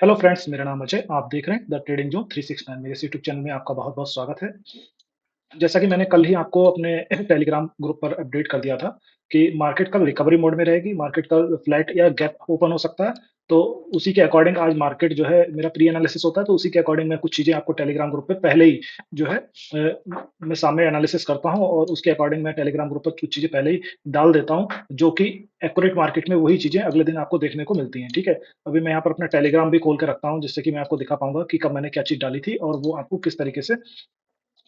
Hello friends, मेरा नाम अजय। आप देख रहे हैं द ट्रेडिंग जोन 369। मेरे इस यूट्यूब चैनल में आपका बहुत-बहुत स्वागत है। जैसा कि मैंने कल ही आपको अपने टेलीग्राम ग्रुप पर अपडेट कर दिया था कि मार्केट कल रिकवरी मोड में रहेगी, मार्केट कल फ्लैट या गैप ओपन हो सकता है। तो उसी के अकॉर्डिंग आज मार्केट जो है मेरा प्री एनालिसिस होता है, तो उसी के अकॉर्डिंग मैं कुछ चीज़ें आपको टेलीग्राम ग्रुप पे पहले ही जो है मैं सामने एनालिसिस करता हूँ और उसके अकॉर्डिंग मैं टेलीग्राम ग्रुप पर कुछ चीज़ें पहले ही डाल देता हूँ, जो कि एक्यूरेट मार्केट में वही चीज़ें अगले दिन आपको देखने को मिलती हैं, ठीक है? अभी मैं यहाँ पर अपना टेलीग्राम भी खोल के रखता हूँ, जिससे कि मैं आपको दिखा पाऊँगा कि कब मैंने क्या चीज़ डाली थी और वो आपको किस तरीके से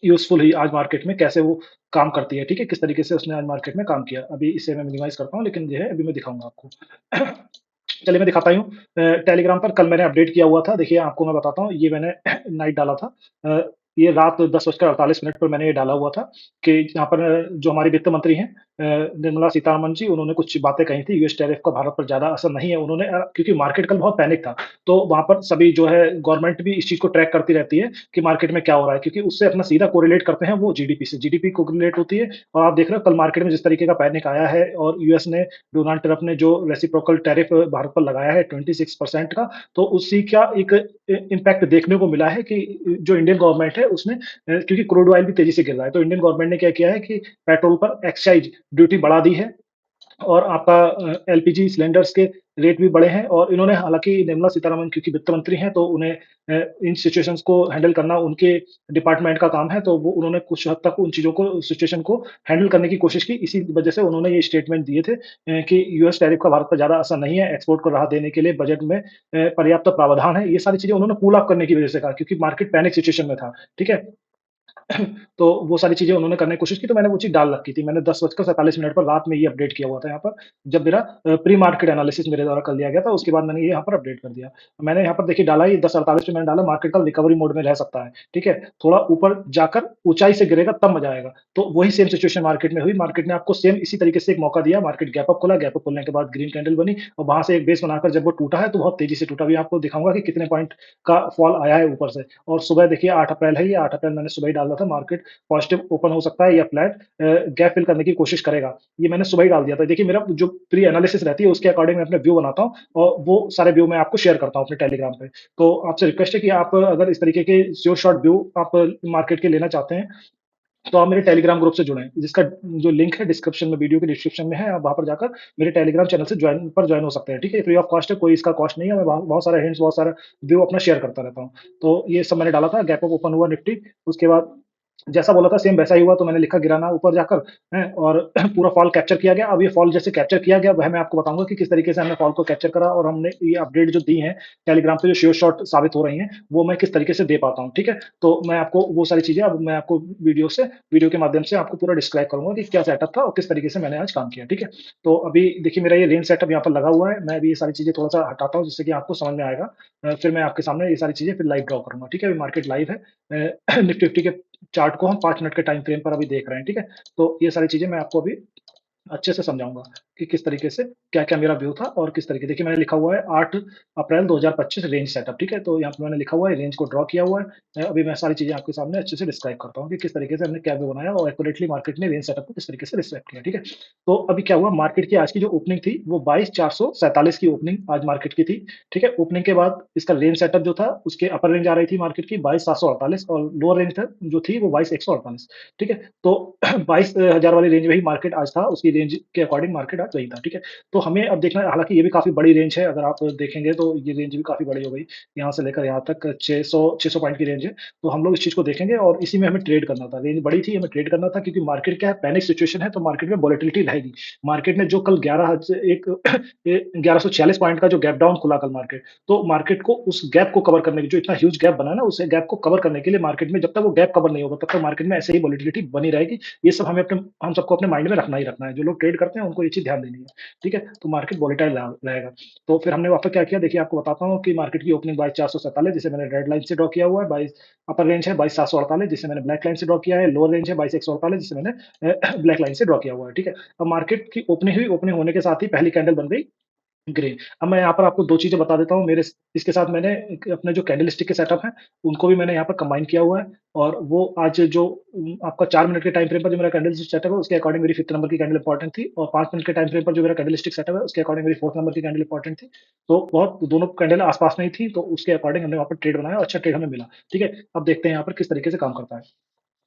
यूज़फुल हुई आज मार्केट में कैसे वो काम करती है, ठीक है? किस तरीके से उसने आज मार्केट में काम किया। अभी इसे मैं मिनिमाइज़ करता हूँ, लेकिन जो है अभी मैं दिखाऊँगा आपको। चलिए मैं दिखाता ही हूँ। टेलीग्राम पर कल मैंने अपडेट किया हुआ था। देखिए आपको मैं बताता हूँ, ये मैंने नाइट डाला था। अ, ये रात 10:48 पर मैंने ये डाला हुआ था कि यहाँ पर जो हमारी वित्त मंत्री हैं निर्मला सीतारमण जी, उन्होंने कुछ बातें कही थी। यूएस टैरिफ का भारत पर ज़्यादा असर नहीं है। उन्होंने क्योंकि मार्केट कल बहुत पैनिक था, तो वहाँ पर सभी जो है गवर्नमेंट भी इस चीज़ को ट्रैक करती रहती है कि मार्केट में क्या हो रहा है, क्योंकि उससे अपना सीधा कोरिलेट करते हैं वो जीडीपी से। जीडीपी कोरिलेट होती है और आप देख रहे हो कल मार्केट में जिस तरीके का पैनिक आया है और यूएस ने डोनाल्ड ट्रंप ने जो रेसिप्रोकल टैरिफ भारत पर लगाया है 26% का, तो उसी का एक इम्पैक्ट देखने को मिला है कि जो इंडियन गवर्नमेंट है उसने क्योंकि क्रूड ऑयल भी तेज़ी से गिर रहा है, तो इंडियन गवर्नमेंट ने क्या किया है कि पेट्रोल पर एक्साइज़ ड्यूटी बढ़ा दी है और आपका एलपीजी सिलेंडर्स के रेट भी बढ़े हैं और इन्होंने हालाँकि निर्मला सीतारमण क्योंकि वित्त मंत्री हैं, तो उन्हें इन सिचुएशंस को हैंडल करना उनके डिपार्टमेंट का काम है, तो वो उन्होंने कुछ हद तक उन चीज़ों को सिचुएशन को हैंडल करने की कोशिश की। इसी वजह से उन्होंने ये स्टेटमेंट दिए थे कि यूएस टैरिफ का भारत पर ज़्यादा असर नहीं है, एक्सपोर्ट को राहत देने के लिए बजट में पर्याप्त प्रावधान है। ये सारी चीज़ें उन्होंने कूल ऑफ करने की वजह से कहा क्योंकि मार्केट पैनिक सिचुएशन में था, ठीक है? तो वो सारी चीज़ें उन्होंने करने की कोशिश की, तो मैंने वो चीज़ डाल रखी थी। मैंने 10:47 पर रात में ये अपडेट किया हुआ था यहाँ पर, जब मेरा प्री मार्केट एनालिसिस मेरे द्वारा कर लिया गया था, उसके बाद मैंने ये यहाँ पर अपडेट कर दिया। मैंने यहाँ पर देखिए डाला ये 10:48 पे मैंने डाला मार्केट कल रिकवरी मोड में रह सकता है, ठीक है? थोड़ा ऊपर जाकर ऊँचाई से गिरेगा तब मज़ा आएगा। तो वही सेम सिचुएशन मार्केट में हुई, मार्केट ने आपको सेम इसी तरीके से एक मौका दिया, मार्केट गैप अप खुला, गैप अप खुलने के बाद ग्रीन कैंडल बनी और वहाँ से एक बेस बनाकर जब वो टूटा है, तो बहुत तेज़ी से टूटा। अभी आपको दिखाऊँगा कि कितने पॉइंट का फॉल आया है ऊपर से और सुबह देखिए 8 अप्रैल है ये, 8 अप्रैल मैंने सुबह ही डाला था मार्केट पॉजिटिव ओपन हो सकता है या फ्लैट गैप फिल करने की कोशिश करेगा। ये मैंने सुबह ही डाल दिया था। देखिए मेरा जो प्री एनालिसिस रहती है उसके अकॉर्डिंग मैं अपने व्यू बनाता हूँ और वो सारे व्यू मैं आपको शेयर करता हूँ अपने टेलीग्राम पे। तो आपसे रिक्वेस्ट है कि आप अगर इस तरीके के श्योर शॉट व्यू आप मार्केट के लेना चाहते हैं, तो आप मेरे टेलीग्राम ग्रुप से जुड़ें, जिसका जो लिंक है डिस्क्रिप्शन में, वीडियो के डिस्क्रिप्शन में है, आप वहाँ पर जाकर मेरे टेलीग्राम चैनल से जॉइन हो सकते हैं, ठीक है? फ्री ऑफ कॉस्ट है, कोई इसका कॉस्ट नहीं है, मैं वहाँ बहुत सारा हिंट्स, बहुत सारा व्यू अपना शेयर करता रहता हूँ। तो ये सब मैंने डाला था, गैप अप ओपन हुआ निफ्टी, उसके बाद जैसा बोला था सेम वैसा ही हुआ, तो मैंने लिखा गिराना ऊपर जाकर हैं और पूरा फॉल कैप्चर किया गया। अब ये फॉल जैसे कैप्चर किया गया, वह मैं आपको बताऊँगा कि किस तरीके से हमने फॉल को कैप्चर करा और हमने ये अपडेट जो दी हैं, टेलीग्राम पे जो श्योर शॉट साबित हो रही हैं, वो मैं किस तरीके से दे पाता हूँ, ठीक है? तो मैं आपको वो सारी चीज़ें अब मैं आपको वीडियो के माध्यम से आपको पूरा डिस्क्राइब करूँगा कि क्या सेटअप था और किस तरीके से मैंने आज काम किया, ठीक है? तो अभी देखिए मेरा ये रेंज सेटअप यहाँ पर लगा हुआ है, मैं अभी ये सारी चीज़ें थोड़ा-सा हटाता हूँ जिससे कि आपको समझ में आएगा। फिर मैं आपके सामने ये सारी चीज़ें फिर लाइव ड्रॉ करूँगा, ठीक है? अभी मार्केट लाइव है। निफ्टी फिफ्टी के चार्ट को हम 5 मिनट के टाइम फ्रेम पर अभी देख रहे हैं, ठीक है? तो ये सारी चीज़ें मैं आपको अभी अच्छे से समझाऊँगा कि किस तरीके से क्या-क्या मेरा व्यू था और किस तरीके देखिए मैंने लिखा हुआ है 8 अप्रैल 2025 रेंज सेटअप, ठीक है? तो यहाँ पे मैंने लिखा हुआ है रेंज को ड्रॉ किया हुआ है। अभी मैं सारी चीज़ें आपके सामने अच्छे से डिस्क्राइब करता हूँ कि किस तरीके से हमने क्या व्यू बनाया और एक्यूरेटली मार्केट ने रेंज सेटअप को किस तरीके से रिस्पेक्ट किया, ठीक है? तो अभी क्या हुआ मार्केट की आज की जो ओपनिंग थी वो 22,447 की ओपनिंग आज मार्केट की थी, ठीक है? ओपनिंग के बाद इसका रेंज सेटअप जो था उसके अपर रेंज आ रही थी मार्केट की 22,748 और लोअर रेंज था जो थी वो 22,148, ठीक है? तो 22,000 वाली रेंज में ही मार्केट आज था, उसकी रेंज के अकॉर्डिंग मार्केट आज वही था, ठीक है? तो हमें अब देखना है हालाँकि ये भी काफ़ी बड़ी रेंज है, अगर आप देखेंगे तो ये रेंज भी काफ़ी बड़ी हो गई। यहाँ से लेकर यहाँ तक 600 पॉइंट की रेंज है, तो हम लोग इस चीज़ को देखेंगे और इसी में हमें ट्रेड करना था। रेंज बड़ी थी, हमें ट्रेड करना था क्योंकि मार्केट क्या है पैनिक सिचुएशन है, तो मार्केट में वोलेटिलिटी रहेगी। मार्केट ने जो कल 11 हज़ एक 1146 पॉइंट का जो गैप डाउन खुला कल मार्केट, तो मार्केट को उस गैप को कवर करने की जो इतना ह्यूज गैप बना है ना, उस गैप को कवर करने के लिए मार्केट में जब तक वो गैप कवर नहीं होगा, तब तक मार्केट में ऐसे ही वोलेटिलिटी बनी रहेगी। ये सब हम सबको अपने माइंड में रखना ही रखना है। जो लोग ट्रेड करते हैं उनको ये चीज़ ध्यान देनी है, ठीक है? तो मार्केट वोलेटाइल रहेगा। तो फिर हमने वहाँ पे क्या किया देखिए आपको बताता हूँ कि मार्केट की ओपनिंग 22,447 जिसे मैंने रेड लाइन से ड्रॉ किया हुआ है, 22 अपर रेंज है 22,748 जिसे मैंने ब्लैक लाइन से ड्रॉ किया है, लोअर रेंज है 22,148 जिसे मैंने ब्लैक लाइन से ड्रॉ किया हुआ है, ठीक है? अब मार्केट की ओपनिंग हुई, ओपनिंग होने के साथ ही पहली कैंडल बन गई ग्रीन। अब मैं यहाँ पर आपको 2 चीज़ें बता देता हूँ मेरे स इसके साथ मैंने एक अपने जो कैंडलस्टिक के सेटअप हैं, उनको भी मैंने यहाँ पर कंबाइन किया हुआ है और वो आज जो आपका 4 मिनट के टाइम फ्रेम पर जो मेरा कैंडलस्टिक सेटअप है, उसके अकॉर्डिंग मेरी 5th नंबर की कैंडल इम्पोर्टेंट थी और 5 मिनट के टाइम फ्रेम पर जो मेरा कैंडलस्टिक सेटअप है, उसके अकॉर्डिंग मेरी 4th नंबर की कैंडल इम्पोर्टेंट थी। तो बहुत दोनों कैंडल आस-पास में ही थी, तो उसके अकॉर्डिंग हमने वहाँ पर ट्रेड बनाया और अच्छा ट्रेड हमें मिला। ठीक है? अब देखते हैं यहाँ पर किस तरीके से काम करता है।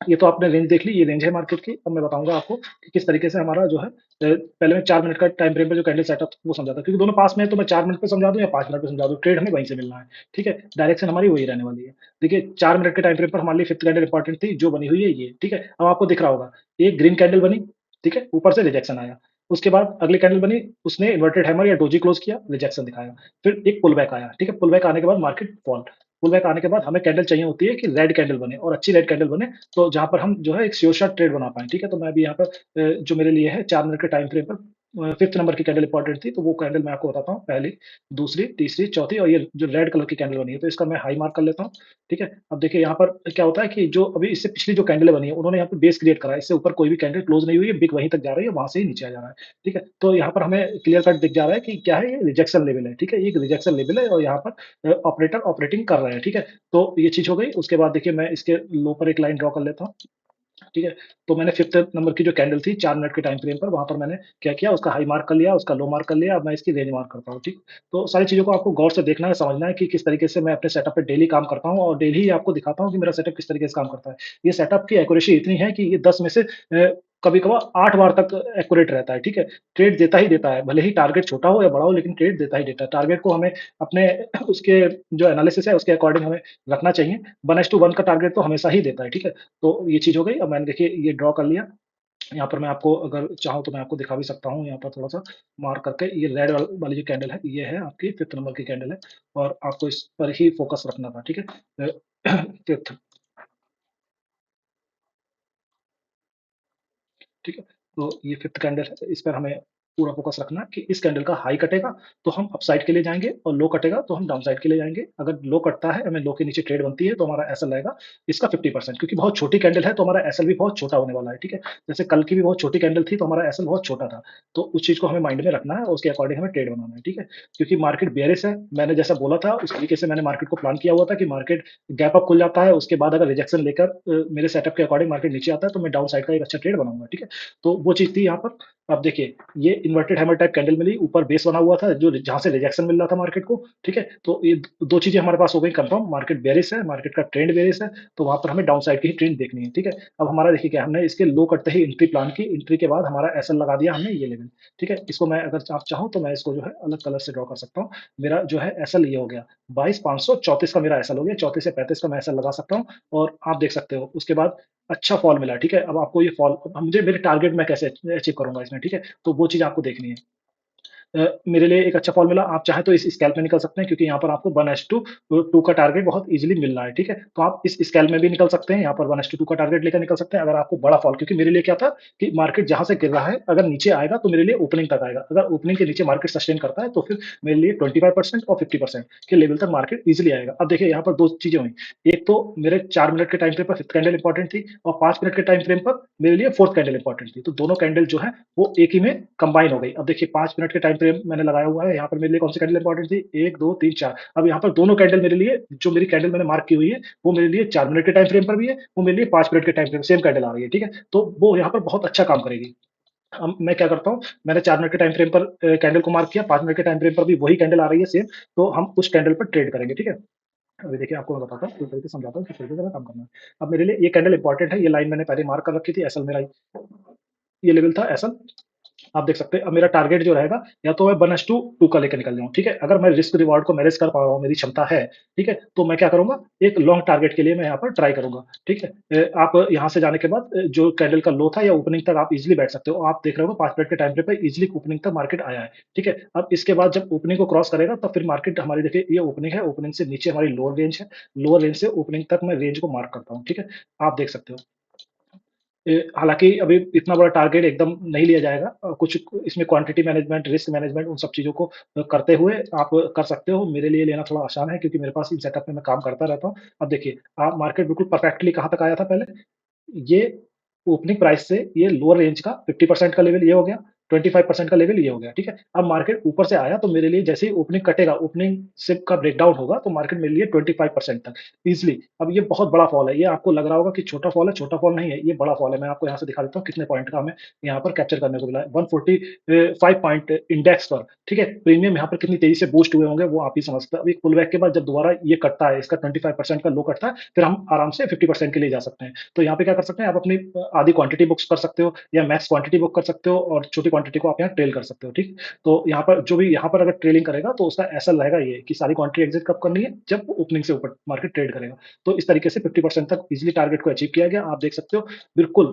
ये तो आपने रेंज देख ली, ये रेंज है मार्केट की। अब मैं बताऊँगा आपको कि किस तरीके से हमारा जो है पहले मैं 4 मिनट का टाइम फ्रेम पे जो कैंडल सेटअप वो समझाता हूँ क्योंकि दोनों पास में है तो मैं 4 मिनट पे समझा दूँ या 5 मिनट पे समझा दूँ, ट्रेड हमें वहीं से मिलना है, ठीक है? डायरेक्शन हमारी वही रहने वाली है। देखिए 4 मिनट के टाइम फ्रेम पर हमारे लिए 5th कैंडल इंपॉर्टेंट थी, जो बनी हुई है ये, ठीक है? अब आपको दिख रहा होगा, एक ग्रीन कैंडल बनी, ठीक है? ऊपर से रिजेक्शन आया। उसके बाद अगली कैंडल बनी, उसने इन्वर्टेड हैमर या डोजी क्लोज़ किया, रिजेक्शन दिखाया। फिर एक पुल बैक आया, ठीक है? पुल बैक आने के बाद मार्केट फॉल। पुल बैक आने के बाद हमें कैंडल चाहिए होती है कि रेड कैंडल बने और अच्छी रेड कैंडल बने तो जहाँ पर हम जो है एक श्योर शॉट ट्रेड बना पाएँ, ठीक है? तो मैं अभी यहाँ पर जो मेरे लिए है 4 मिनट के टाइम फ्रेम पर 5th नंबर की कैंडल इंपॉर्टेंट थी, तो वो कैंडल मैं आपको बताता हूँ, पहली, दूसरी, तीसरी, चौथी और ये जो रेड कलर की कैंडल बनी है, तो इसका मैं हाई मार्क कर लेता हूँ, ठीक है? अब देखिए यहाँ पर क्या होता है कि जो अभी इससे पिछली जो कैंडल बनी है, उन्होंने यहाँ पे बेस क्रिएट करा है, इससे ऊपर कोई भी कैंडल क्लोज़ नहीं हुई है, विक वहीं तक जा रही है, वहाँ से ही नीचे आ जा रहा है, ठीक है? तो यहाँ पर हमें क्लियर कट दिख जा रहा है कि क्या है ये रिजेक्शन लेवल है, ठीक है? ये एक रिजेक्शन लेवल है और यहाँ पर ऑपरेटर ऑपरेटिंग कर रहे हैं, ठीक है? तो ये चीज़ हो गई, उसके बाद देखिए मैं इसके लो पर एक लाइन ड्रॉ कर लेता हूँ। ठीक है? तो मैंने 5th नंबर की जो कैंडल थी 4 मिनट के टाइम फ्रेम पर वहाँ पर मैंने क्या किया उसका हाई मार्क कर लिया, उसका लो मार्क कर लिया, अब मैं इसकी रेंज मार्क करता हूँ, ठीक? तो सारी चीज़ों को आपको गौर से देखना है, समझना है कि किस तरीके से मैं अपने सेटअप पे डेली काम करता हूँ और डेली ही आपको दिखाता हूँ कि मेरा सेटअप किस तरीके से काम करता है। ये सेटअप की एक्यूरेसी इतनी है कि ये 10 में से कभी-कभार 8 बार तक एक्यूरेट रहता है, ठीक है? ट्रेड देता ही देता है, भले ही टारगेट छोटा हो या बड़ा हो लेकिन ट्रेड देता ही देता है। टारगेट को हमें अपने उसके जो एनालिसिस है उसके अकॉर्डिंग हमें रखना चाहिए। 1:1 का टारगेट तो हमेशा ही देता है, ठीक है? तो ये चीज़ हो गई, अब मैंने देखिए ये ड्रॉ कर लिया। यहाँ पर मैं आपको अगर चाहूँ तो मैं आपको दिखा भी सकता हूँ यहाँ पर थोड़ा-सा मार्क करके, ये रेड वाली जो कैंडल है, ये है आपकी 5th नंबर की कैंडल है और आपको इस पर ही फ़ोकस रखना था, ठीक है? 5th ठीक है? तो ये 5th कैंडल है, इस पर हमें पूरा फ़ोकस रखना है कि इस कैंडल का हाई कटेगा, तो हम अपसाइड के लिए जाएँगे और लो कटेगा, तो हम डाउनसाइड के लिए जाएँगे। अगर लो कटता है, हमें लो के नीचे ट्रेड बनती है, तो हमारा एसएल रहेगा इसका 50% क्योंकि बहुत छोटी कैंडल है, तो हमारा एसएल भी बहुत छोटा होने वाला है, ठीक है? जैसे कल की भी बहुत छोटी कैंडल थी, तो हमारा एसएल बहुत छोटा था। तो उस चीज़ को हमें माइंड में रखना है और उसके अकॉर्डिंग हमें ट्रेड बनाना है, ठीक है? क्योंकि मार्केट बेयरिश है, मैंने जैसा बोला था, उस तरीके से मैंने मार्केट को प्लान किया हुआ था कि मार्केट गैप अप खुल जाता है, उसके बाद अगर रिजेक्शन लेकर मेरे सेटअप के अकॉर्डिंग मार्केट नीचे आता है, तो मैं डाउन साइड का एक अच्छा ट्रेड बनाऊँगा, ठीक है? तो वो चीज़ थी यहाँ पर। अब देखिए, ये इन्वर्टेड हैमर टाइप कैंडल मिली, ऊपर बेस बना हुआ था, जो जहाँ से रिजेक्शन मिल रहा था मार्केट को, ठीक है? तो ये 2 चीज़ें हमारे पास हो गई कन्फर्म, मार्केट बेयरिश है, मार्केट का ट्रेंड बेयरिश है, तो वहाँ पर हमें डाउन साइड की ही ट्रेंड देखनी है, ठीक है? अब हमारा देखिए क्या है, हमने इसके लो करते ही एंट्री प्लान की, एंट्री के बाद हमारा एसएल लगा दिया हमने ये लेवल, ठीक है? इसको मैं अगर आप चाहो तो मैं इसको जो है अलग कलर से ड्रॉ कर सकता हूँ। मेरा जो है एसएल ये हो गया, 22,534 का मेरा एसएल हो गया, 34 से 35 का मैं एसएल लगा सकता हूँ और आप देख सकते हो, उसके बाद अच्छा फॉल मिला, ठीक है? अब आपको ये फॉल अब मुझे मेरे टारगेट मैं कैसे अचीव करूँगा इसमें, ठीक है? तो वो चीज़ आपको देखनी है। मेरे लिए एक अच्छा फॉल मिला, आप चाहें तो इस स्केल में निकल सकते हैं क्योंकि यहाँ पर आपको 1:2 का टारगेट बहुत ईज़िली मिल रहा है, ठीक है? तो आप इस स्केल में भी निकल सकते हैं, यहाँ पर 1:2 का टारगेट लेकर निकल सकते हैं अगर आपको बड़ा फॉल क्योंकि मेरे लिए क्या था कि मार्केट जहाँ से गिर रहा है, अगर नीचे आएगा तो मेरे लिए ओपनिंग तक आएगा। अगर ओपनिंग के नीचे मार्केट सस्टेन करता है तो फिर मेरे लिए 25% और 50% के लेवल तक मार्केट ईज़िली आएगा। अब देखिए यहाँ पर 2 चीज़ें हुई, एक तो मेरे 4 मिनट के टाइम फ्रेम पर 5th कैंडल इंपॉर्टेंट थी और 5 मिनट के टाइम फ्रेम पर मेरे लिए 4th कैंडल इंपॉर्टेंट थी। तो दोनों कैंडल जो है वो एक ही में कंबाइन हो गई। अब देखिए 5 मिनट के टाइम फ्रेम मैंने लगाया हुआ है, यहाँ पर मेरे लिए कौन-सी कैंडल इंपॉर्टेंट थी? 1, 2, 3, 4 अब यहाँ पर दोनों कैंडल मेरे लिए जो मेरी कैंडल मैंने मार्क की हुई है, वो मेरे लिए 4 मिनट के टाइम फ्रेम पर भी है, वो मेरे लिए 5 मिनट के टाइम फ्रेम सेम कैंडल आ रही है, ठीक है? तो वो यहाँ पर बहुत अच्छा काम करेगी। अब मैं क्या करता हूँ, मैंने 4 मिनट के टाइम फ्रेम पर कैंडल को मार्क किया, 5 मिनट के टाइम फ्रेम पर भी वही कैंडल आ रही है सेम, तो हम उस कैंडल पर ट्रेड करेंगे, ठीक है? अभी देखिए आपको मैं बताता हूँ, पूरी तरीके से समझाता हूँ किस तरीके से हमें काम करना है। अब मेरे लिए ये कैंडल इंपॉर्टेंट है, ये लाइन मैंने पहले मार्क कर रखी थी, एसएल मेरा ये लेवल था एसएल आप देख सकते हैं अब मेरा टारगेट जो रहेगा या तो मैं 1:2 का लेके निकल जाऊँ, ठीक है? अगर मैं रिस्क रिवार्ड को मैनेज कर पा रहा हूँ, मेरी क्षमता है, ठीक है? तो मैं क्या करूँगा, एक लॉन्ग टारगेट के लिए मैं यहाँ पर ट्राई करूँगा, ठीक है? आप यहाँ से जाने के बाद जो कैंडल का लो था या ओपनिंग तक आप ईज़िली बैठ सकते हो। आप देख रहे हो 5 मिनट के टाइम फ्रेम पे ईज़िली ओपनिंग तक मार्केट आया है, ठीक है? अब इसके बाद जब ओपनिंग को क्रॉस करेगा तब फिर मार्केट हमारी देखिए ये ओपनिंग है, ओपनिंग से नीचे हमारी लोअर रेंज है, लोअर रेंज से ओपनिंग तक मैं रेंज को मार्क करता हूँ, ठीक है? आप देख सकते हो। हालाँकि अभी इतना बड़ा टारगेट एकदम नहीं लिया जाएगा कुछ इसमें क्वांटिटी मैनेजमेंट, रिस्क मैनेजमेंट उन सब चीज़ों को करते हुए आप कर सकते हो। मेरे लिए लेना थोड़ा आसान है क्योंकि मेरे पास इन सेटअप में मैं काम करता रहता हूँ। अब देखिए, मार्केट बिल्कुल परफेक्टली कहाँ तक आया था पहले? ये ओपनिंग प्राइस से ये लोअर रेंज का 50% का लेवल ये हो गया। 25% का लेवल ये हो गया, ठीक है? अब मार्केट ऊपर से आया तो मेरे लिए जैसे ही ओपनिंग कटेगा, ओपनिंग से का ब्रेकडाउन होगा तो मार्केट मेरे लिए 25% तक ईज़िली। अब ये बहुत बड़ा फॉल है, ये आपको लग रहा होगा कि छोटा फॉल नहीं है, ये बड़ा फॉल है। मैं आपको यहाँ से दिखा देता हूँ कितने पॉइंट का हमें यहाँ पर कैप्चर करने को मिला है। 145 पॉइंट इंडेक्स पर, ठीक है? प्रीमियम यहाँ पर कितनी तेज़ी से बूस्ट हुए होंगे वो आप ही समझ सकते हैं। अब एक पुल बैक के बाद जब दोबारा ये कटता है, इसका 25% का लो कटता है, फिर हम आराम से 50% के लिए जा सकते हैं। तो यहाँ पे क्या कर सकते हैं, आप अपनी आधी क्वांटिटी बुक्स कर सकते हो या मैक्स क्वांटिटी बुक कर सकते हो और छोटी क्वांटिटी को आप यहाँ ट्रेल कर सकते हो, ठीक? तो यहाँ पर जो भी यहाँ पर अगर ट्रेलिंग करेगा तो उसका ऐसा रहेगा ये कि सारी क्वांटिटी एग्ज़िट कब करनी है, जब ओपनिंग से ऊपर मार्केट ट्रेड करेगा। तो इस तरीके से 50% तक ईज़िली टारगेट को अचीव किया गया। आप देख सकते हो बिल्कुल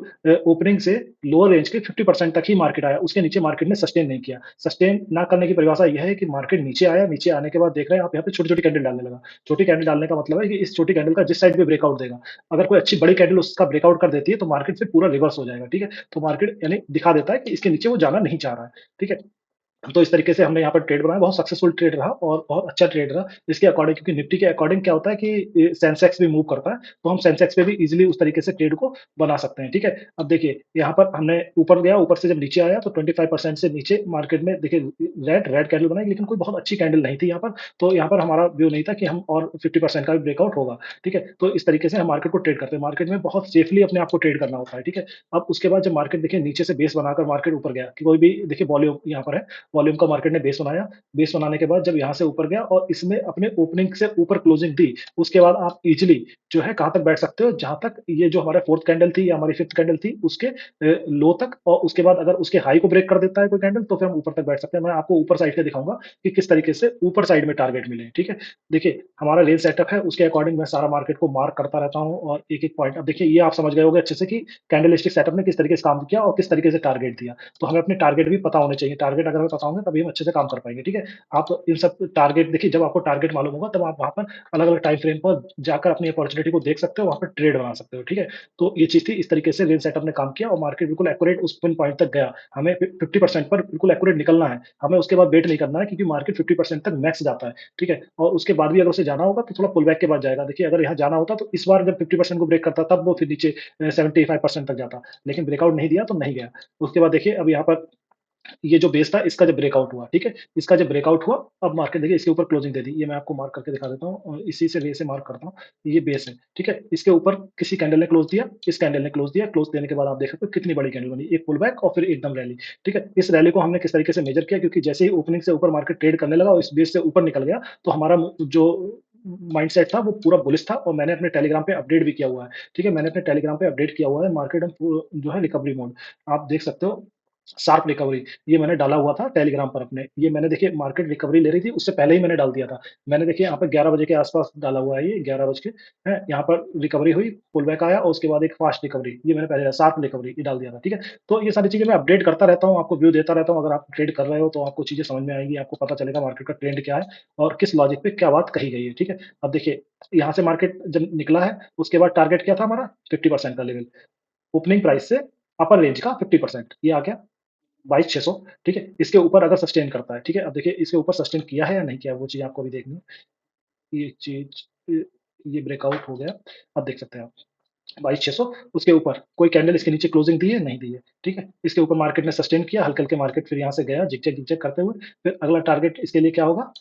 ओपनिंग से लोअर रेंज के 50% तक ही मार्केट आया, उसके नीचे मार्केट ने सस्टेन नहीं किया। सस्टेन ना करने की परिभाषा यह है कि मार्केट नीचे आया, नीचे आने के बाद देख रहे हैं आप यहाँ पे छोटी-छोटी कैंडल डालने लगा। छोटी कैंडल डालने का मतलब है कि इस छोटी कैंडल का जिस साइड पे ब्रेकआउट देगा, अगर कोई अच्छी बड़ी कैंडल उसका ब्रेकआउट कर देती है तो मार्केट फिर पूरा रिवर्स हो जाएगा, ठीक है? तो मार्केट यानी दिखा देता है कि इसके नीचे वो जाना नहीं चाह रहा है, ठीक है? तो इस तरीके से हमने यहाँ पर ट्रेड बनाया, बहुत सक्सेसफुल ट्रेड रहा और बहुत अच्छा ट्रेड रहा। इसके अकॉर्डिंग क्योंकि निफ्टी के अकॉर्डिंग क्या होता है कि सेंसेक्स भी मूव करता है, तो हम सेंसेक्स पे भी ईज़िली उस तरीके से ट्रेड को बना सकते हैं, ठीक है? अब देखिए, यहाँ पर हमने ऊपर गया, ऊपर से जब नीचे आया तो 25% से नीचे मार्केट में देखिए रेड कैंडल बनाई, लेकिन कोई बहुत अच्छी कैंडल नहीं थी यहाँ पर, तो यहाँ पर हमारा व्यू नहीं था कि हम और 50% का भी ब्रेकआउट होगा, ठीक है? तो इस तरीके से हम मार्केट को ट्रेड करते हैं। मार्केट में बहुत सेफली अपने आप को ट्रेड करना होता है, ठीक है? अब उसके बाद जब मार्केट देखिए नीचे से बेस बनाकर मार्केट ऊपर गया, कि कोई भी देखिए वॉल्यूम यहाँ पर है, वॉल्यूम का मार्केट ने बेस बनाया, बेस बनाने के बाद जब यहाँ से ऊपर गया और इसने अपने ओपनिंग से ऊपर क्लोजिंग दी, उसके बाद आप इज़िली जो है कहाँ तक बैठ सकते हो, जहाँ तक ये जो हमारा 4th कैंडल थी या हमारी 5th कैंडल थी, उसके लो तक और उसके बाद अगर उसके हाई को ब्रेक कर देता है कोई कैंडल, तो फिर हम ऊपर तक बैठ सकते हैं। मैं आपको ऊपर साइड से दिखाऊँगा कि किस तरीके से ऊपर साइड में टारगेट मिले, ठीक है? देखिए, हमारा रेंज सेटअप है, उसके अकॉर्डिंग मैं सारा मार्केट को मार्क करता रहता हूँ और एक-एक पॉइंट अब देखिए, ये आप समझ गए होंगे अच्छे से कि कैंडलस्टिक सेटअप ने किस तरीके से काम किया और किस तरीके से टारगेट दिया। तो हमें अपने टारगेट भी पता होने चाहिए। टारगेट अगर हमें पता होंगे, तभी हम अच्छे से काम कर पाएँगे, ठीक है? आप इन सब टारगेट देखिए जब आपको टारगेट मालूम होगा तब आप वहाँ पर अलग-अलग टाइम फ्रेम पर जाकर अपनी अपॉर्च्युनिटी को देख सकते हो, वहाँ पर ट्रेड बना सकते हो, ठीक है? तो ये चीज़ थी, इस तरीके से रेंज सेटअप ने काम किया और मार्केट बिल्कुल एक्यूरेट उस पिन पॉइंट तक गया। हमें 50% पर बिल्कुल एक्यूरेट निकलना है, हमें उसके बाद वेट नहीं करना है क्योंकि मार्केट 50% तक मैक्स जाता है, ठीक है? और उसके बाद भी अगर उसे जाना होगा तो थोड़ा पुल बैक के बाद जाएगा। देखिए अगर यहाँ जाना होता तो इस बार जब 50% को ब्रेक करता तब वो फिर नीचे 75% तक जाता, लेकिन ब्रेकआउट नहीं दिया तो नहीं गया। उसके बाद देखिए अब यहाँ पर ये जो बेस था इसका जब ब्रेकआउट हुआ, ठीक है? इसका जब ब्रेकआउट हुआ, अब मार्केट देखिए इसके ऊपर क्लोजिंग दे दी। ये मैं आपको मार्क करके दिखा देता हूँ और इसी से वे से मार्क करता हूँ। ये बेस है, ठीक है? इसके ऊपर किसी कैंडल ने क्लोज़ दिया, इस कैंडल ने क्लोज़ दिया, क्लोज़ देने के बाद आप देख सकते हो कितनी बड़ी कैंडल बनी। एक पुल बैक और फिर एकदम रैली, ठीक है? इस रैली को हमने किस तरीके से मेज़र किया क्योंकि जैसे ही ओपनिंग से ऊपर मार्केट ट्रेड करने लगा और इस बेस से ऊपर निकल गया, तो हमारा जो माइंडसेट था वो पूरा बुलिश था और मैंने अपने टेलीग्राम पे अपडेट भी किया हुआ है, ठीक है? मैंने अपने टेलीग्राम पे अपडेट किया हुआ है मार्केट जो है रिकवरी मोड। आप देख सकते हो शार्प रिकवरी, ये मैंने डाला हुआ था टेलीग्राम पर अपने। ये मैंने देखिए मार्केट रिकवरी ले रही थी, उससे पहले ही मैंने डाल दिया था। मैंने देखिए यहाँ पे 11 बजे के आस-पास डाला हुआ है ये 11 बज के, हैं? यहाँ पर रिकवरी हुई, पुल बैक आया और उसके बाद एक फास्ट रिकवरी, ये मैंने पहले शार्प रिकवरी ये डाल दिया था, ठीक है? तो ये सारी चीज़ें मैं अपडेट करता रहता हूँ, आपको व्यू देता रहता हूँ। अगर आप ट्रेड कर रहे हो तो आपको चीज़ें समझ में आएँगी, आपको पता चलेगा मार्केट का ट्रेंड क्या है और किस लॉजिक पे क्या बात कही गई है, ठीक है? अब देखिए, यहाँ से मार्केट जब निकला है, उसके बाद टारगेट क्या था हमारा? 50% का लेवल। ओपनिंग प्राइस से अपर रेंज का 50% ये आ गया 22,600 ठीक है? इसके ऊपर अगर सस्टेन करता है, ठीक है? अब देखिए इसके ऊपर सस्टेन किया है या नहीं किया है, वो चीज़ आपको अभी देखनी है। ये चीज़ ये ब्रेकआउट हो गया, अब देख सकते हैं आप 22,600 उसके ऊपर कोई कैंडल इसके नीचे क्लोजिंग दी है? नहीं दी है, ठीक है? इसके ऊपर मार्केट ने सस्टेन किया, हल्के-हल्के मार्केट फिर यहाँ से गया जिग-जैग करते हुए, फिर अगला टारगेट इसके लिए क्या होगा?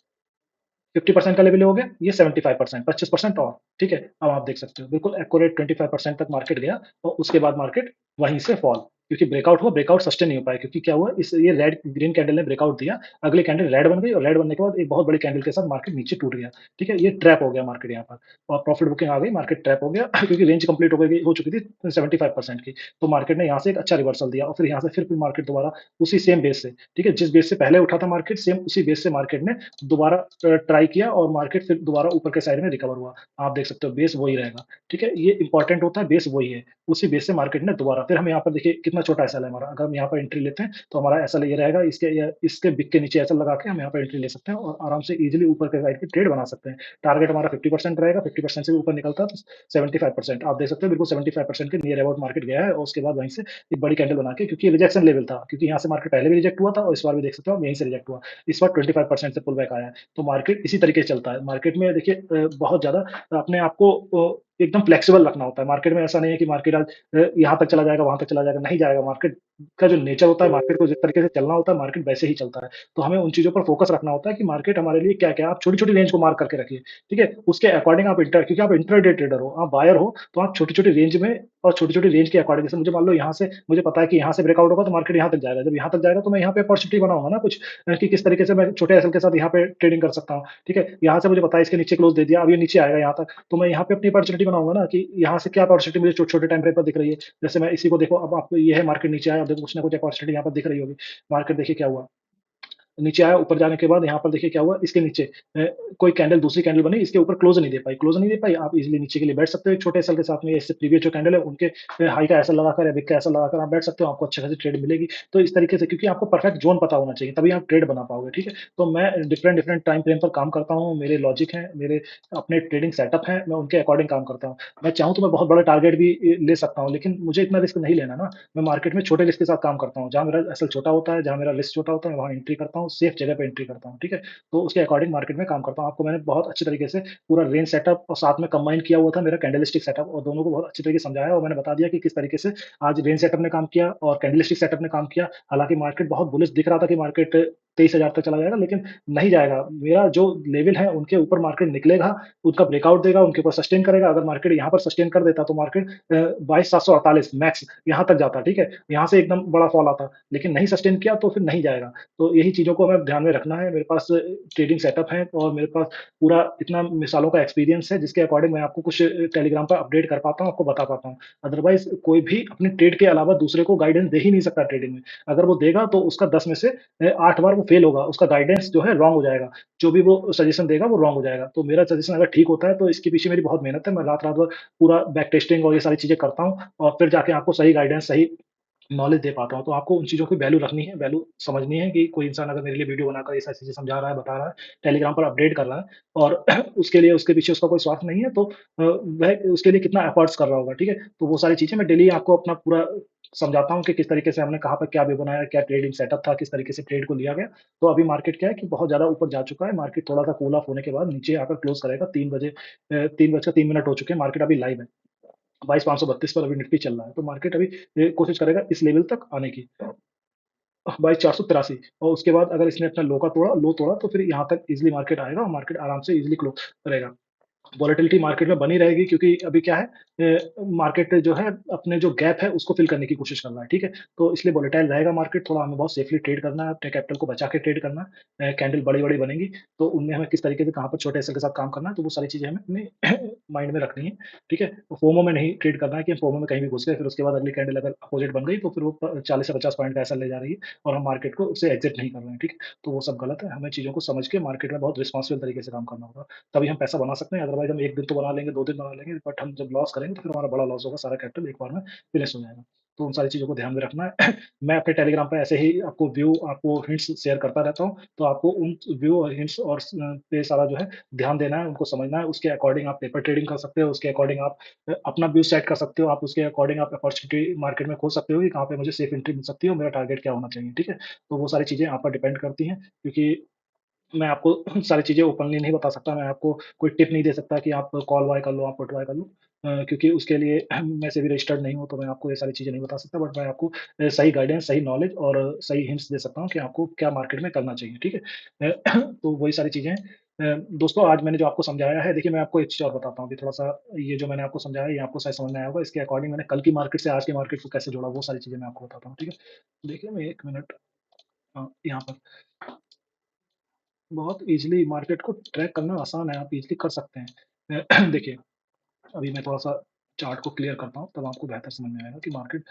50% का लेवल हो गया, ये 75% 25% और, ठीक है? अब आप देख सकते हो बिल्कुल एक्यूरेट 25% तक मार्केट गया और उसके बाद मार्केट वहीं से फॉल क्योंकि ब्रेकआउट हुआ, ब्रेकआउट सस्टेन नहीं हो पाया क्योंकि क्या हुआ इस ये रेड ग्रीन कैंडल ने ब्रेकआउट दिया, अगली कैंडल रेड बन गई और रेड बनने के बाद एक बहुत बड़ी कैंडल के साथ मार्केट नीचे टूट गया, ठीक है? ये ट्रैप हो गया मार्केट यहाँ पर और प्रॉफिट बुकिंग आ गई, मार्केट ट्रैप हो गया क्योंकि रेंज कंप्लीट हो चुकी थी 75% की, तो मार्केट ने यहाँ से एक अच्छा रिवर्सल दिया और फिर यहाँ से फिर मार्केट दोबारा उसी सेम बेस से, ठीक है? जिस बेस से पहले उठा था मार्केट सेम उसी बेस से मार्केट ने दोबारा ट्राई किया और मार्केट फिर दोबारा ऊपर के साइड में रिकवर हुआ। आप देख सकते हो बेस वही रहेगा, ठीक है? ये इम्पोर्टेंट होता है बेस वही है। उसी बेस से मार्केट ने दोबारा फिर हम यहाँ पर देखिए कितना छोटा एसएल है हमारा। अगर हम यहाँ पर एंट्री लेते हैं तो हमारा एसएल ये रहेगा इसके बिग के नीचे एसएल लगा के हम यहाँ पर एंट्री ले सकते हैं और आराम से ईज़िली ऊपर के साइड की ट्रेड बना सकते हैं। टारगेट हमारा 50% रहेगा, 50% से भी ऊपर निकलता है तो 75% आप देख सकते हो बिल्कुल 75% के नियर अबाउट मार्केट गया है और उसके बाद वहीं से एक बड़ी कैंडल बना के क्योंकि रिजेक्शन लेवल था, क्योंकि यहाँ से मार्केट पहले भी रिजेक्ट हुआ था और इस बार भी देख सकते हो आप यहीं से रिजेक्ट हुआ। इस बार 25% से पुल बैक आया है। तो मार्केट इसी तरीके से चलता है। मार्केट में देखिए बहुत ज़्यादा अपने आप को एकदम फ्लेक्सिबल रखना होता है। मार्केट में ऐसा नहीं है कि मार्केट आज यहाँ तक चला जाएगा, वहाँ तक चला जाएगा, नहीं जाएगा मार्केट का जो नेचर होता है, मार्केट को जिस तरीके से चलना होता है, मार्केट वैसे ही चलता है। तो हमें उन चीज़ों पर फ़ोकस रखना होता है कि मार्केट हमारे लिए क्या-क्या है। आप छोटी-छोटी रेंज को मार्क करके रखिए, ठीक है? उसके अकॉर्डिंग आप क्योंकि आप इंट्राडे ट्रेडर हो, आप बायर हो, तो आप छोटी-छोटी रेंज में और छोटी-छोटी रेंज के अकॉर्डिंग, जैसे मुझे मान लो यहाँ से मुझे पता है कि यहाँ से ब्रेकआउट होगा तो मार्केट यहाँ तक जाएगा। जब यहाँ तक जाएगा तो मैं यहाँ पे अपॉर्च्युनिटी बनाऊँगा ना कुछ, कि किस तरीके से मैं छोटे एसएल के साथ यहाँ पे ट्रेडिंग कर सकता हूँ, ठीक है? यहाँ से मुझे पता है इसके नीचे क्लोज़ दे दिया, अब ये नीचे आएगा यहाँ तक, तो मैं यहाँ पे अपनी अपॉर्च्युनिटी बनाऊँगा ना कि यहाँ से क्या अपॉर्च्युनिटी मुझे छोटे-छोटे टाइम फ्रेम पर दिख रही है। जैसे मैं इसी को देखो, अब आपको ये है मार्केट नीचे आया, अब देखो कुछ ना कुछ अपॉर्च्युनिटी यहाँ पर दिख रही होगी। मार्केट देखिए क्या हुआ, नीचे आया, ऊपर जाने के बाद यहाँ पर देखिए क्या हुआ, इसके नीचे कोई कैंडल, दूसरी कैंडल बनी, इसके ऊपर क्लोज़ नहीं दे पाई, आप इज़िली नीचे के लिए बैठ सकते हो एक छोटे एसएल के साथ में, या इससे प्रीवियस जो कैंडल है उनके हाई का एसएल लगाकर या विक का एसएल लगाकर आप बैठ सकते हो, आपको अच्छी खासी ट्रेड मिलेगी। तो इस तरीके से, क्योंकि आपको परफेक्ट ज़ोन पता होना चाहिए, तभी आप ट्रेड बना पाओगे, ठीक है? तो मैं डिफरेंट-डिफरेंट टाइम फ्रेम पर काम करता हूँ, मेरे लॉजिक हैं, मेरे अपने ट्रेडिंग सेटअप हैं, मैं उनके अकॉर्डिंग काम करता हूँ। मैं चाहूँ तो मैं बहुत बड़ा टारगेट भी ले सकता हूँ, लेकिन मुझे इतना रिस्क नहीं लेना ना। मैं मार्केट में छोटे रिस्क के साथ काम करता हूँ, जहाँ मेरा एसएल छोटा होता है, जहाँ मेरा रिस्क छोटा होता है, वहाँ एंट्री करता हूँ, सेफ जगह पे एंट्री करता हूँ, ठीक है? तो उसके अकॉर्डिंग मार्केट में काम करता हूँ। आपको मैंने बहुत अच्छे तरीके से पूरा रेंज सेटअप और साथ में कंबाइन किया हुआ था मेरा कैंडलस्टिक सेटअप, और दोनों को बहुत अच्छे तरीके से समझाया, और मैंने बता दिया कि किस तरीके से आज रेंज सेटअप ने काम किया और कैंडलस्टिक सेटअप ने काम किया। हालाँकि मार्केट बहुत बुलिश दिख रहा था कि मार्केट 23,000 तक चला जाएगा, लेकिन नहीं जाएगा। मेरा जो लेवल है उनके ऊपर मार्केट निकलेगा, उनका ब्रेकआउट देगा, उनके ऊपर सस्टेन करेगा। अगर मार्केट यहाँ पर सस्टेन कर देता तो मार्केट 22,748 मैक्स यहाँ तक जाता, ठीक है? यहाँ से एकदम बड़ा फॉल आता, लेकिन नहीं सस्टेन किया तो फिर नहीं जाएगा। तो यही चीज़ों को हमें ध्यान में रखना है। मेरे पास ट्रेडिंग सेटअप है और मेरे पास पूरा इतना मिसालों का एक्सपीरियंस है, जिसके अकॉर्डिंग मैं आपको कुछ टेलीग्राम पर अपडेट कर पाता हूँ, आपको बता पाता हूँ। अदरवाइज़ कोई भी अपनी ट्रेड के अलावा दूसरे को गाइडेंस दे ही नहीं सकता ट्रेडिंग में। अगर वो देगा तो उसका 10 में से 8 बार वो फेल होगा, उसका गाइडेंस जो है रॉन्ग हो जाएगा। जो भी वो सजेशन देगा वो रॉन्ग हो जाएगा। तो मेरा सजेशन अगर ठीक होता है तो इसके पीछे मेरी बहुत मेहनत है। मैं रात-रात भर पूरा बैक टेस्टिंग और ये सारी चीज़ें करता हूँ, और फिर जाके आपको सही गाइडेंस, सही नॉलेज दे पाता हूँ। तो आपको उन चीज़ों की वैल्यू रखनी है, वैल्यू समझनी है कि कोई इंसान अगर मेरे लिए वीडियो बनाकर ये सारी चीज़ें समझा रहा है, बता रहा है, टेलीग्राम पर अपडेट कर रहा है, और उसके लिए उसके पीछे उसका कोई स्वार्थ नहीं है, तो वह उसके लिए कितना एफर्ट्स कर रहा होगा, ठीक है? तो वो सारी चीज़ें मैं डेली आपको अपना पूरा समझाता हूँ कि किस तरीके से हमने कहाँ पर क्या व्यू बनाया, क्या ट्रेडिंग सेटअप था, किस तरीके से ट्रेड को लिया गया। तो अभी मार्केट क्या है कि बहुत ज़्यादा ऊपर जा चुका है, मार्केट थोड़ा-सा कूल ऑफ होने के बाद नीचे आकर क्लोज़ करेगा 3 बजे, 3 बजकर 3 मिनट हो चुके हैं, मार्केट अभी लाइव है। 22,532 पर अभी निफ्टी चल रहा है, तो मार्केट अभी कोशिश करेगा इस लेवल तक आने की, 22,483, और उसके बाद अगर इसने अपना लो तोड़ा तो फिर यहाँ तक ईज़िली मार्केट आएगा और मार्केट आराम से ईज़िली क्लोज़ करेगा। वोलेटिलिटी मार्केट में बनी रहेगी, क्योंकि अभी क्या है, मार्केट जो है अपने जो गैप है उसको फिल करने की कोशिश कर रहा है, ठीक है? तो इसलिए वोलेटाइल रहेगा मार्केट, थोड़ा हमें बहुत सेफली ट्रेड करना है, अपने कैपिटल को बचा के ट्रेड करना है। कैंडल बड़ी-बड़ी बनेगी, तो उनमें हमें किस तरीके से कहाँ पर छोटे एसेल के साथ काम करना है, तो वो सारी चीज़ें हमें अपने माइंड में रखनी है, ठीक है? तो फोमो में नहीं ट्रेड करना है कि हम फोमो में कहीं भी घुस गए, फिर उसके बाद अगली कैंडल अगर अपोजिट बन गई तो फिर वो 40 से 50 पॉइंट का एसेल ले जा रही है और हम मार्केट को उससे एग्ज़िट नहीं कर रहे हैं, ठीक है? तो वो सब गलत है, हमें चीज़ों को समझ के मार्केट में बहुत रिस्पॉन्सिबल तरीके से काम करना होगा। तभी हम पैसा बना सकते हैं, अदरवाइज़ हम 1 दिन तो बना लेंगे, 2 दिन बना लेंगे, बट हम जब लॉस करेंगे तो फिर हमारा बड़ा लॉस होगा, सारा कैपिटल एक बार में फिनिश हो जाएगा। तो उन सारी चीज़ों को ध्यान में रखना है। मैं अपने टेलीग्राम पे ऐसे ही आपको हिंट्स शेयर करता रहता हूँ, तो आपको उन व्यू और हिंट्स और पे सारा जो है ध्यान देना है, उनको समझना है, उसके अकॉर्डिंग आप पेपर ट्रेडिंग कर सकते हो, उसके अकॉर्डिंग आप अपना व्यू सेट कर सकते हो, आप उसके अकॉर्डिंग आप अपॉर्च्युनिटी मार्केट में खोज सकते हो कि कहाँ पे मुझे सेफ एंट्री मिल सकती है और मेरा टारगेट क्या होना चाहिए, ठीक है? तो वो सारी चीज़ें आप पर डिपेंड करती हैं, क्योंकि मैं आपको सारी चीज़ें ओपनली नहीं बता सकता, मैं आपको कोई टिप नहीं दे सकता कि आप कॉल बाय कर लो, आप पुट बाय कर लो। क्योंकि उसके लिए मैं सेबी रजिस्टर्ड नहीं हूँ, तो मैं आपको ये सारी चीज़ें नहीं बता सकता, बट मैं आपको सही गाइडेंस, सही नॉलेज और सही हिंट्स दे सकता हूँ कि आपको क्या मार्केट में करना चाहिए, ठीक है? तो वही सारी चीज़ें हैं। दोस्तों, आज मैंने जो आपको समझाया है, देखिए मैं आपको एक चीज़ और बताता हूँ कि थोड़ा-सा ये जो मैंने आपको समझाया है, ये आपको शायद समझ में आया होगा। इसके अकॉर्डिंग मैंने कल की मार्केट से आज की मार्केट को कैसे जोड़ा, वो सारी चीज़ें मैं आपको बताता हूँ, ठीक है? देखिए मैं 1 मिनट, यहाँ पर बहुत ईज़िली मार्केट को ट्रैक करना आसान है, आप ईज़िली कर सकते हैं। देखिए, अभी मैं थोड़ा-सा चार्ट को क्लियर करता हूँ, तब आपको बेहतर समझ में आएगा कि मार्केट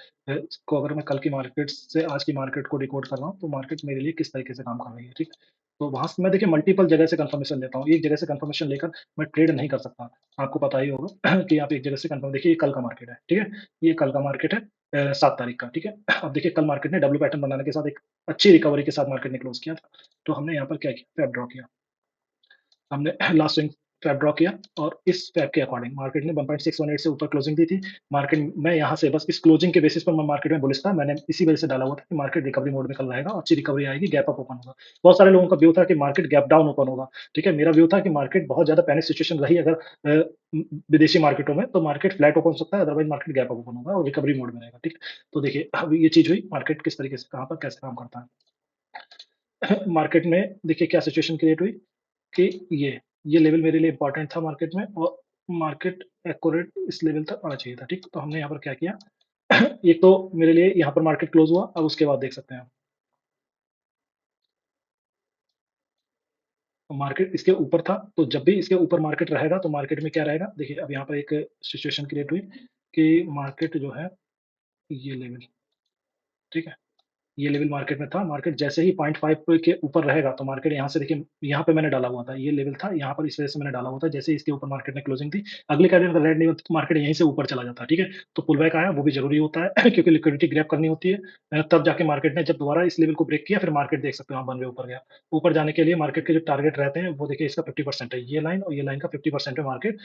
को अगर मैं कल की मार्केट से आज की मार्केट को डिकोड कर रहा हूँ, तो मार्केट मेरे लिए किस तरीके से काम कर रही है, ठीक है? तो वहाँ से मैं देखिए मल्टीपल जगह से कन्फर्मेशन लेता हूँ, एक जगह से कन्फर्मेशन लेकर मैं ट्रेड नहीं कर सकता। आपको पता ही होगा कि आप एक जगह से कन्फर्म, देखिए ये कल का मार्केट है, ठीक है? ये कल का मार्केट है 7 तारीख का, ठीक है? अब देखिए कल मार्केट ने डब्ल्यू पैटर्न बनाने के साथ एक अच्छी रिकवरी के साथ मार्केट ने क्लोज़ किया था। तो हमने यहाँ पर क्या किया? फैब ड्रॉ किया। हमने लास्ट स्विंग स्वैप ड्रॉ किया और इस स्वैप के अकॉर्डिंग मार्केट ने 1.618 से ऊपर क्लोजिंग दी थी। मार्केट मैं यहाँ से बस इस क्लोजिंग के बेसिस पर मैं मार्केट में बुलिश था। मैंने इसी वजह से डाला हुआ था कि मार्केट रिकवरी मोड में कल रहेगा और अच्छी रिकवरी आएगी, गैप अप ओपन होगा। बहुत सारे लोगों का व्यू था कि मार्केट गैप डाउन ओपन होगा, ठीक है? मेरा व्यू था कि मार्केट बहुत ज़्यादा पैनिक सिचुएशन रही अगर विदेशी मार्केटों में, तो मार्केट फ्लैट ओपन हो सकता है, otherwise market gap up open होगा और रिकवरी मोड में रहेगा, ठीक है? तो देखिए, अब ये चीज़ हुई, मार्केट किस तरीके से कहाँ पर कैसे काम करता है। मार्केट में देखिए क्या सिचुएशन क्रिएट हुई कि ये लेवल मेरे लिए इम्पोर्टेंट था मार्केट में और मार्केट एक्यूरेट इस लेवल तक आना चाहिए था, ठीक? तो हमने यहाँ पर क्या किया, एक तो मेरे लिए यहाँ पर मार्केट क्लोज़ हुआ, अब उसके बाद देख सकते हैं आप। मार्केट इसके ऊपर था, तो जब भी इसके ऊपर मार्केट रहेगा, तो मार्केट में क्या रहेगा, देखिए अब यहाँ पर एक सिचुएशन क्रिएट हुई कि मार्केट जो है, ये लेवल, ठीक है? ये लेवल मार्केट में था, मार्केट जैसे ही 0.5 के ऊपर रहेगा, तो मार्केट यहाँ से देखिए, यहाँ पे मैंने डाला हुआ था, ये लेवल था, यहाँ पर इस वजह से मैंने डाला हुआ था, जैसे ही इसके ऊपर मार्केट ने क्लोजिंग दी, अगले कैंडल अगर रेड नहीं होती, तो मार्केट यहीं से ऊपर चला जाता है, ठीक है? तो पुल बैक आया, वो भी ज़रूरी होता है क्योंकि लिक्विडिटी ग्रैब करनी होती है। तब जाके मार्केट ने जब दोबारा इस लेवल को ब्रेक किया, फिर मार्केट देख सकते हो आप वन वे ऊपर गया। ऊपर जाने के लिए मार्केट के जो टारगेट रहते हैं, वो देखिए इसका 50% है, ये लाइन और ये लाइन का 50% है मार्केट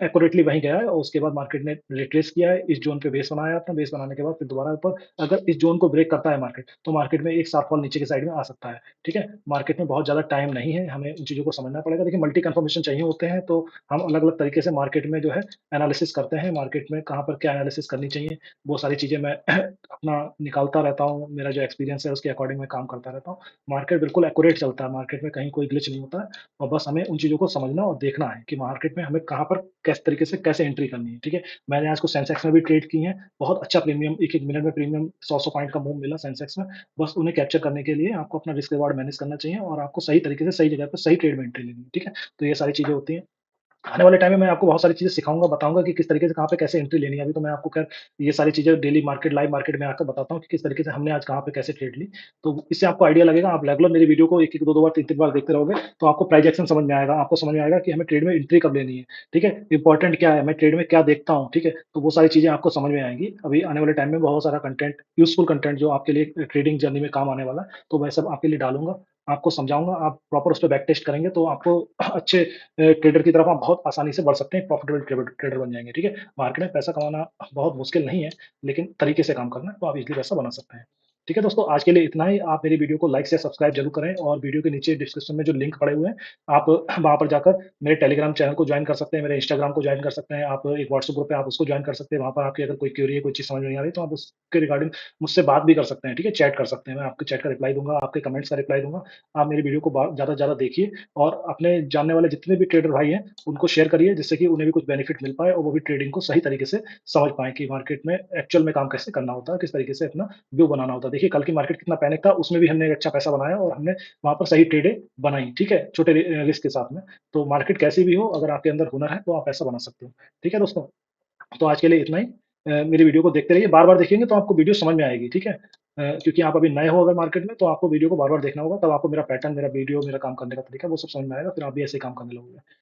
एक्यूरेटली वहीं गया है और उसके बाद मार्केट ने रिट्रेस किया है, इस ज़ोन पे बेस बनाया अपना, बेस बनाने के बाद फिर दोबारा ऊपर अगर इस ज़ोन को ब्रेक करता है मार्केट, तो मार्केट में एक शार्प फॉल नीचे की साइड में आ सकता है, ठीक है? मार्केट में बहुत ज़्यादा टाइम नहीं है, हमें इन चीज़ों को समझना पड़ेगा। देखिए मल्टी कन्फर्मेशन चाहिए होते हैं, तो हम अलग-अलग तरीके से मार्केट में जो है एनालिसिस करते हैं, मार्केट में कहाँ पर क्या एनालिसिस करनी चाहिए, वो सारी चीज़ें मैं अपना निकालता रहता हूँ, मेरा जो एक्सपीरियंस है उसके अकॉर्डिंग मैं काम करता रहता हूँ। मार्केट बिल्कुल एक्यूरेट चलता है, मार्केट में कहीं कोई ग्लिच नहीं होता है और बस हमें उन चीज़ों को समझना और देखना है कि मार्केट में हमें कहाँ पर किस तरीके से कैसे एंट्री करनी है, ठीक है? मैंने आज को सेंसेक्स में भी ट्रेड की हैं, बहुत अच्छा प्रीमियम 1-1 मिनट में प्रीमियम 100-100 पॉइंट का मूव मिला सेंसेक्स में। बस उन्हें कैप्चर करने के लिए आपको अपना रिस्क रिवार्ड मैनेज करना चाहिए और आपको सही तरीके से सही जगह पे सही ट्रेड में एंट्री लेनी है, ठीक है? तो ये सारी चीज़ें होती हैं। आने वाले टाइम में मैं आपको बहुत सारी चीज़ें सिखाऊँगा, बताऊँगा कि किस तरीके से कहाँ पे कैसे एंट्री लेनी है। अभी तो मैं आपको ख़ैर ये सारी चीज़ें डेली मार्केट लाइव मार्केट में आकर बताता हूँ कि किस तरीके से हमने आज कहाँ पे कैसे ट्रेड ली। तो इससे आपको आइडिया लगेगा, आप रेगुलर मेरी वीडियो को 1-1, 2-2 बार, 3-3 बार देखते रहोगे, तो आपको प्राइस एक्शन समझ में आएगा। आपको समझ में आएगा कि हमें ट्रेड में एंट्री कब लेनी है, ठीक है? इम्पोर्टेंट क्या है, मैं ट्रेड में क्या देखता हूँ, ठीक है? तो वो सारी चीज़ें आपको समझ में आएँगी। अभी आने वाले टाइम में बहुत सारा कंटेंट, यूज़फुल कंटेंट जो आपके लिए ट्रेडिंग जर्नी में काम आने वाला है, तो मैं सब आपके लिए डालूँगा, आपको समझाऊँगा, आप प्रॉपर उस पे बैक टेस्ट करेंगे तो आपको अच्छे ट्रेडर की तरफ आप बहुत आसानी से बढ़ सकते हैं, प्रॉफिटेबल ट्रेडर ट्रेडर बन जाएँगे, ठीक है? मार्केट में पैसा कमाना बहुत मुश्किल नहीं है, लेकिन तरीके से काम करना है, तो आप ईज़िली पैसा बना सकते हैं। ठीक है दोस्तों, आज के लिए इतना ही। आप मेरी वीडियो को लाइक शेयर सब्सक्राइब ज़रूर करें और वीडियो के नीचे डिस्क्रिप्शन में जो लिंक पड़े हुए हैं, आप वहाँ पर जाकर मेरे टेलीग्राम चैनल को जॉइन कर सकते हैं, मेरे इंस्टाग्राम को जॉइन कर सकते हैं, आप एक व्हाट्सएप ग्रुप है, आप उसको जॉइन कर सकते हैं। वहाँ पर आपकी अगर कोई क्वेरी है, कोई चीज़ समझ में नहीं आ रही, तो आप उसके रिगार्डिंग मुझसे बात भी कर सकते हैं, ठीक है? चैट कर सकते हैं, मैं आपके चैट का रिप्लाई दूँगा, आपके कमेंट्स का रिप्लाई दूँगा। आप मेरी वीडियो को ज़्यादा से ज़्यादा देखिए और अपने जानने वाले जितने भी ट्रेडर भाई हैं, उनको शेयर करिए जिससे कि उन्हें भी कुछ बेनिफिट मिल पाए और वो भी ट्रेडिंग को सही तरीके से समझ पाएँ कि मार्केट में एक्चुअल में काम कैसे करना होता है, किस तरीके से अपना व्यू बनाना होता है। देखिए कल की मार्केट कितना पैनिक था, उसमें भी हमने एक अच्छा पैसा बनाया और हमने वहाँ पर सही ट्रेडें बनाई, ठीक है? छोटे रिस्क के साथ में। तो मार्केट कैसी भी हो, अगर आपके अंदर हुनर है, तो आप पैसा बना सकते हो। ठीक है दोस्तों? तो आज के लिए इतना ही। मेरी वीडियो को देखते रहिए, बार-बार देखेंगे तो आपको वीडियो समझ में आएगी, ठीक है? क्योंकि आप अभी नए हो अगर मार्केट में, तो आपको वीडियो को बार-बार देखना होगा, तब आपको मेरा पैटर्न, मेरा वीडियो, मेरा काम करने का तरीका वो सब समझ में आएगा, फिर आप भी ऐसे ही काम करने लगोगे।